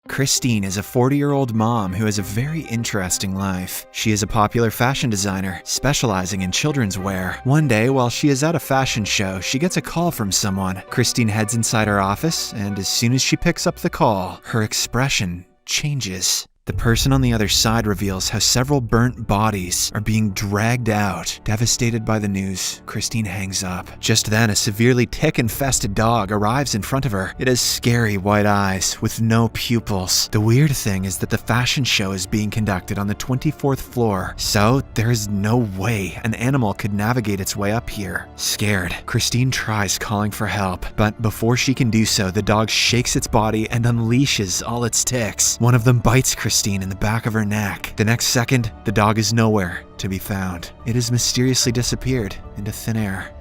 Christine is a 40-year-old mom who has a very interesting life. She is a popular fashion designer, specializing in children's wear. One day, while she is at a fashion show, she gets a call from someone. Christine heads inside her office, and as soon as she picks up the call, her expression changes. The person on the other side reveals how several burnt bodies are being dragged out. Devastated by the news, Christine hangs up. Just then, a severely tick-infested dog arrives in front of her. It has scary white eyes with no pupils. The weird thing is that the fashion show is being conducted on the 24th floor, so there is no way an animal could navigate its way up here. Scared, Christine tries calling for help, but before she can do so, the dog shakes its body and unleashes all its ticks. One of them bites Christine in the back of her neck. The next second, the dog is nowhere to be found. It has mysteriously disappeared into thin air.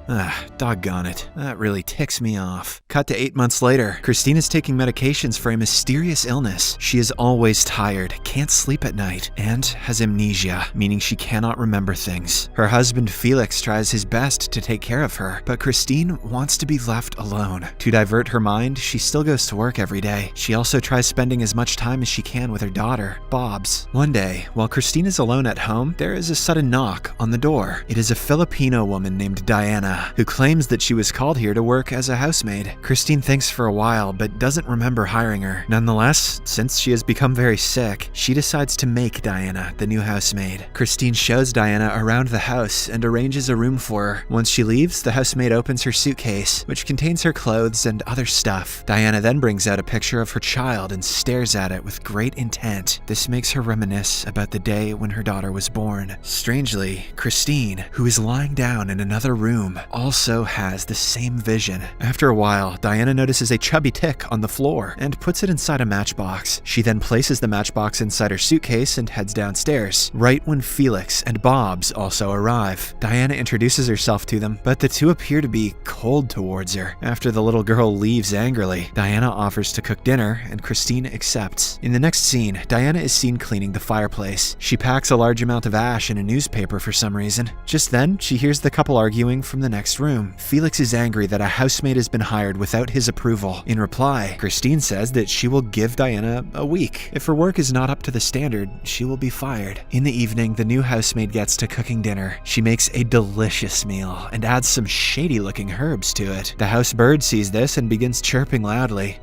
Doggone it. That really ticks me off. Cut to 8 months later, Christine is taking medications for a mysterious illness. She is always tired, can't sleep at night, and has amnesia, meaning she cannot remember things. Her husband Felix tries his best to take care of her, but Christine wants to be left alone. To divert her mind, she still goes to work every day. She also tries spending as much time as she can with her daughter, Bobs. One day, while Christine is alone at home, there is a sudden knock on the door. It is a Filipino woman named Diana, who claims that she was called here to work as a housemaid. Christine thinks for a while, but doesn't remember hiring her. Nonetheless, since she has become very sick, she decides to make Diana the new housemaid. Christine shows Diana around the house and arranges a room for her. Once she leaves, the housemaid opens her suitcase, which contains her clothes and other stuff. Diana then brings out a picture of her child and stares at it with great intent. This makes her reminisce about the day when her daughter was born. Strangely, Christine, who is lying down in another room, also has the same vision. After a while, Diana notices a chubby tick on the floor and puts it inside a matchbox. She then places the matchbox inside her suitcase and heads downstairs, right when Felix and Bobs also arrive. Diana introduces herself to them, but the two appear to be cold towards her. After the little girl leaves angrily, Diana offers to cook dinner and Christine accepts. In the next scene, Diana is seen cleaning the fireplace. She packs a large amount of ash in a newspaper for some reason. Just then, she hears the couple arguing from the next room. Felix is angry that a housemaid has been hired without his approval. In reply, Christine says that she will give Diana a week. If her work is not up to the standard, she will be fired. In the evening, the new housemaid gets to cooking dinner. She makes a delicious meal and adds some shady-looking herbs to it. The house bird sees this and begins chirping loudly.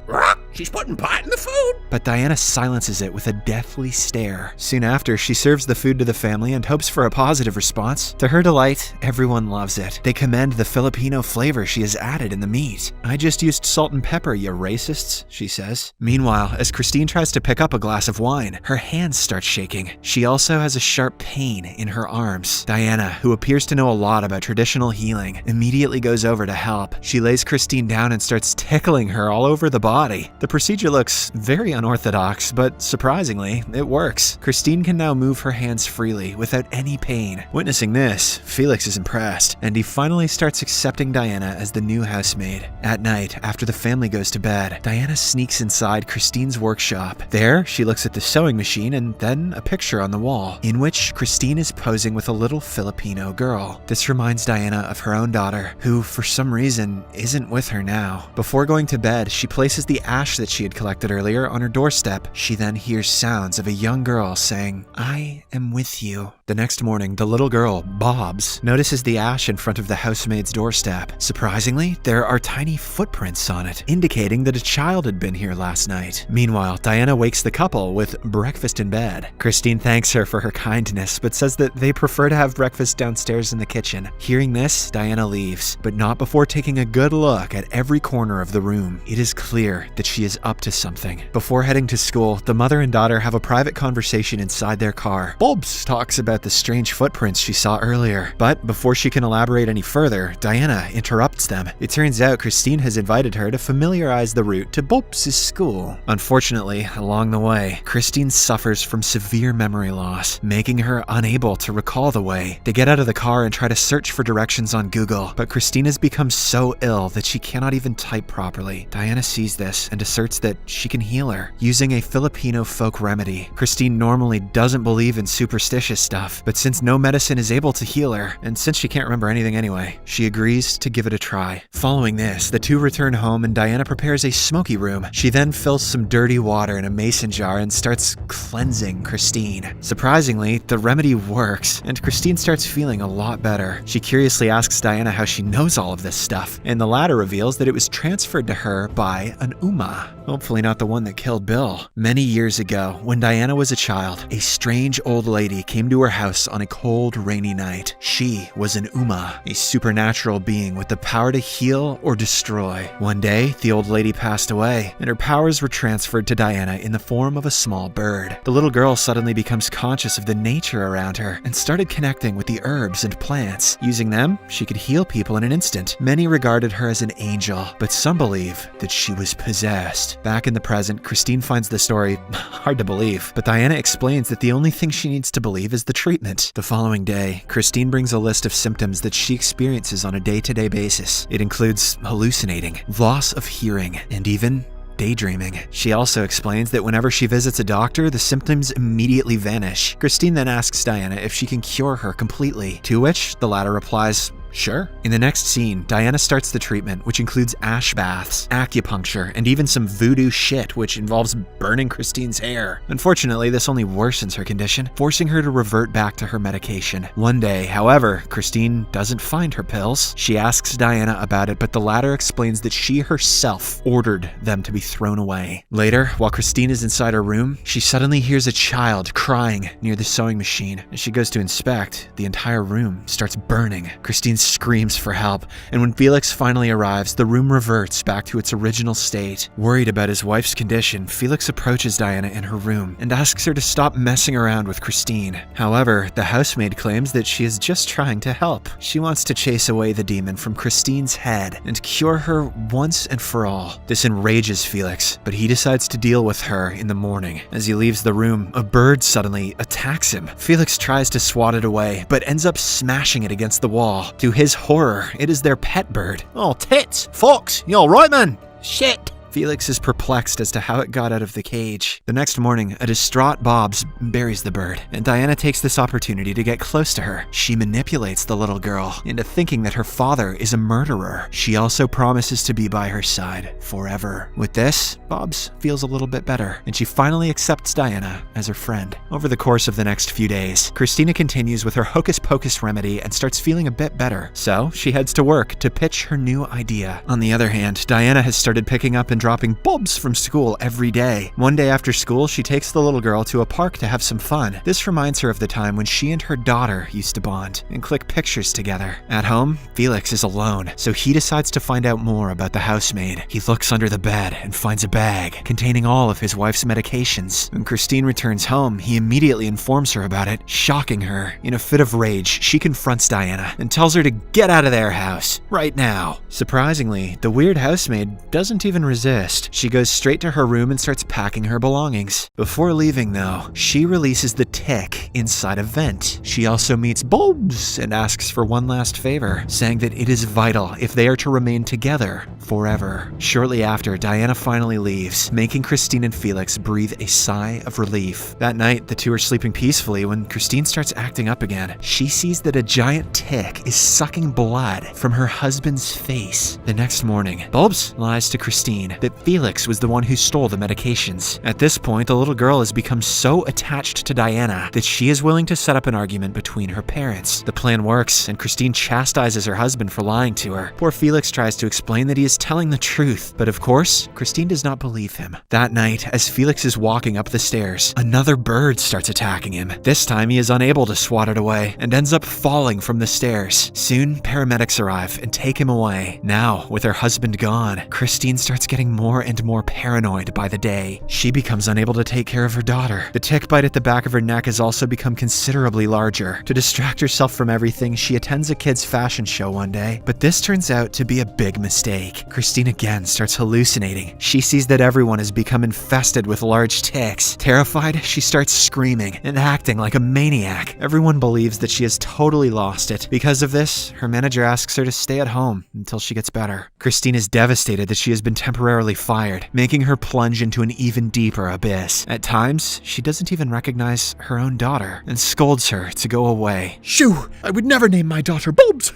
She's putting pot in the food! But Diana silences it with a deathly stare. Soon after, she serves the food to the family and hopes for a positive response. To her delight, everyone loves it. They commend the Filipino flavor she has added in the meat. "I just used salt and pepper, you racists," she says. Meanwhile, as Christine tries to pick up a glass of wine, her hands start shaking. She also has a sharp pain in her arms. Diana, who appears to know a lot about traditional healing, immediately goes over to help. She lays Christine down and starts tickling her all over the body. The procedure looks very unorthodox, but surprisingly, it works. Christine can now move her hands freely without any pain. Witnessing this, Felix is impressed, and he finally starts accepting Diana as the new housemaid. At night, after the family goes to bed, Diana sneaks inside Christine's workshop. There, she looks at the sewing machine and then a picture on the wall, in which Christine is posing with a little Filipino girl. This reminds Diana of her own daughter, who, for some reason, isn't with her now. Before going to bed, she places the ash that she had collected earlier on her doorstep. She then hears sounds of a young girl saying, "I am with you." The next morning, the little girl, Bobs, notices the ash in front of the housemaid's doorstep. Surprisingly, there are tiny footprints on it, indicating that a child had been here last night. Meanwhile, Diana wakes the couple with breakfast in bed. Christine thanks her for her kindness, but says that they prefer to have breakfast downstairs in the kitchen. Hearing this, Diana leaves, but not before taking a good look at every corner of the room. It is clear that she is up to something. Before heading to school, the mother and daughter have a private conversation inside their car. Bobs talks about the strange footprints she saw earlier, but before she can elaborate any further, Diana interrupts them. It turns out Christine has invited her to familiarize the route to Bobs' school. Unfortunately, along the way, Christine suffers from severe memory loss, making her unable to recall the way. They get out of the car and try to search for directions on Google, but Christine has become so ill that she cannot even type properly. Diana sees this and asserts that she can heal her using a Filipino folk remedy. Christine normally doesn't believe in superstitious stuff, stuff, but since no medicine is able to heal her, and since she can't remember anything anyway, she agrees to give it a try. Following this, the two return home and Diana prepares a smoky room. She then fills some dirty water in a mason jar and starts cleansing Christine. Surprisingly, the remedy works, and Christine starts feeling a lot better. She curiously asks Diana how she knows all of this stuff, and the latter reveals that it was transferred to her by an Uma. Hopefully not the one that killed Bill. Many years ago, when Diana was a child, a strange old lady came to her house on a cold, rainy night. She was an Uma, a supernatural being with the power to heal or destroy. One day, the old lady passed away, and her powers were transferred to Diana in the form of a small bird. The little girl suddenly becomes conscious of the nature around her and started connecting with the herbs and plants. Using them, she could heal people in an instant. Many regarded her as an angel, but some believe that she was possessed. Back in the present, Christine finds the story hard to believe, but Diana explains that the only thing she needs to believe is the treatment. The following day, Christine brings a list of symptoms that she experiences on a day-to-day basis. It includes hallucinating, loss of hearing, and even daydreaming. She also explains that whenever she visits a doctor, the symptoms immediately vanish. Christine then asks Diana if she can cure her completely, to which the latter replies, "Sure." In the next scene, Diana starts the treatment, which includes ash baths, acupuncture, and even some voodoo shit, which involves burning Christine's hair. Unfortunately, this only worsens her condition, forcing her to revert back to her medication. One day, however, Christine doesn't find her pills. She asks Diana about it, but the latter explains that she herself ordered them to be thrown away. Later, while Christine is inside her room, she suddenly hears a child crying near the sewing machine. As she goes to inspect, the entire room starts burning. Christine screams for help, and when Felix finally arrives, the room reverts back to its original state. Worried about his wife's condition, Felix approaches Diana in her room and asks her to stop messing around with Christine. However, the housemaid claims that she is just trying to help. She wants to chase away the demon from Christine's head and cure her once and for all. This enrages Felix, but he decides to deal with her in the morning. As he leaves the room, a bird suddenly attacks him. Felix tries to swat it away, but ends up smashing it against the wall. To his horror, it is their pet bird. Oh, tits! Fox, you alright, man? Shit! Felix is perplexed as to how it got out of the cage. The next morning, a distraught Bobs buries the bird, and Diana takes this opportunity to get close to her. She manipulates the little girl into thinking that her father is a murderer. She also promises to be by her side forever. With this, Bobs feels a little bit better, and she finally accepts Diana as her friend. Over the course of the next few days, Christina continues with her hocus-pocus remedy and starts feeling a bit better. So, she heads to work to pitch her new idea. On the other hand, Diana has started picking up and dropping Bobs from school every day. One day after school, she takes the little girl to a park to have some fun. This reminds her of the time when she and her daughter used to bond and click pictures together. At home, Felix is alone, so he decides to find out more about the housemaid. He looks under the bed and finds a bag containing all of his wife's medications. When Christine returns home, he immediately informs her about it, shocking her. In a fit of rage, she confronts Diana and tells her to get out of their house right now. Surprisingly, the weird housemaid doesn't even resist. She goes straight to her room and starts packing her belongings. Before leaving, though, she releases the tick inside a vent. She also meets Bobs and asks for one last favor, saying that it is vital if they are to remain together forever. Shortly after, Diana finally leaves, making Christine and Felix breathe a sigh of relief. That night, the two are sleeping peacefully when Christine starts acting up again. She sees that a giant tick is sucking blood from her husband's face. The next morning, Bobs lies to Christine that Felix was the one who stole the medications. At this point, the little girl has become so attached to Diana that she is willing to set up an argument between her parents. The plan works, and Christine chastises her husband for lying to her. Poor Felix tries to explain that he is telling the truth, but of course, Christine does not believe him. That night, as Felix is walking up the stairs, another bird starts attacking him. This time, he is unable to swat it away and ends up falling from the stairs. Soon, paramedics arrive and take him away. Now, with her husband gone, Christine starts getting more and more paranoid by the day. She becomes unable to take care of her daughter. The tick bite at the back of her neck has also become considerably larger. To distract herself from everything, she attends a kid's fashion show one day, but this turns out to be a big mistake. Christine again starts hallucinating. She sees that everyone has become infested with large ticks. Terrified, she starts screaming and acting like a maniac. Everyone believes that she has totally lost it. Because of this, her manager asks her to stay at home until she gets better. Christine is devastated that she has been temporarily summarily fired, making her plunge into an even deeper abyss. At times, she doesn't even recognize her own daughter and scolds her to go away. Shoo! I would never name my daughter Bobs!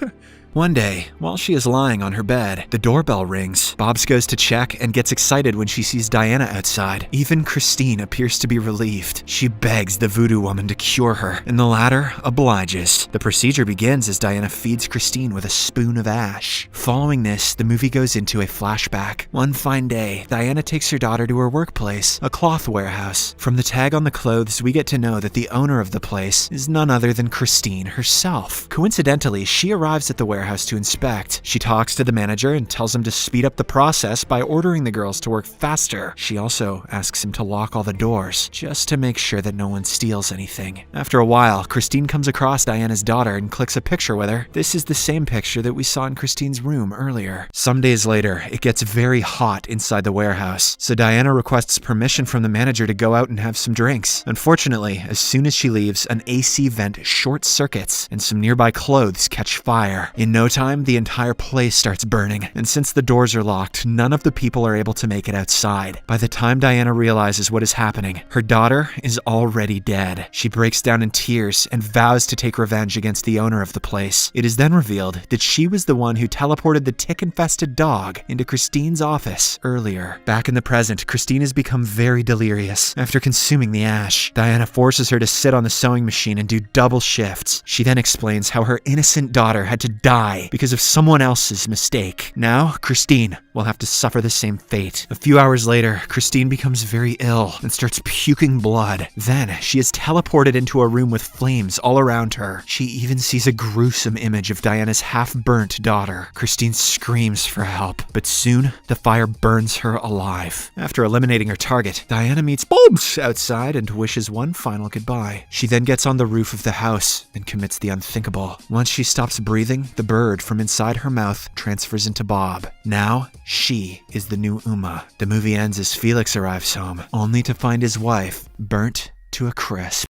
One day, while she is lying on her bed, the doorbell rings. Bobs goes to check and gets excited when she sees Diana outside. Even Christine appears to be relieved. She begs the voodoo woman to cure her, and the latter obliges. The procedure begins as Diana feeds Christine with a spoon of ash. Following this, the movie goes into a flashback. One fine day, Diana takes her daughter to her workplace, a cloth warehouse. From the tag on the clothes, we get to know that the owner of the place is none other than Christine herself. Coincidentally, she arrives at the warehouse to inspect. She talks to the manager and tells him to speed up the process by ordering the girls to work faster. She also asks him to lock all the doors, just to make sure that no one steals anything. After a while, Christine comes across Diana's daughter and clicks a picture with her. This is the same picture that we saw in Christine's room earlier. Some days later, it gets very hot inside the warehouse, so Diana requests permission from the manager to go out and have some drinks. Unfortunately, as soon as she leaves, an AC vent short circuits and some nearby clothes catch fire. In no time, the entire place starts burning, and since the doors are locked, none of the people are able to make it outside. By the time Diana realizes what is happening, her daughter is already dead. She breaks down in tears and vows to take revenge against the owner of the place. It is then revealed that she was the one who teleported the tick-infested dog into Christine's office earlier. Back in the present, Christine has become very delirious after consuming the ash. Diana forces her to sit on the sewing machine and do double shifts. She then explains how her innocent daughter had to die because of someone else's mistake. Now, Christine will have to suffer the same fate. A few hours later, Christine becomes very ill and starts puking blood. Then, she is teleported into a room with flames all around her. She even sees a gruesome image of Diana's half-burnt daughter. Christine screams for help, but soon, the fire burns her alive. After eliminating her target, Diana meets Bobs outside and wishes one final goodbye. She then gets on the roof of the house and commits the unthinkable. Once she stops breathing, the bird from inside her mouth transfers into Bob. Now, she is the new Uma. The movie ends as Felix arrives home, only to find his wife burnt to a crisp.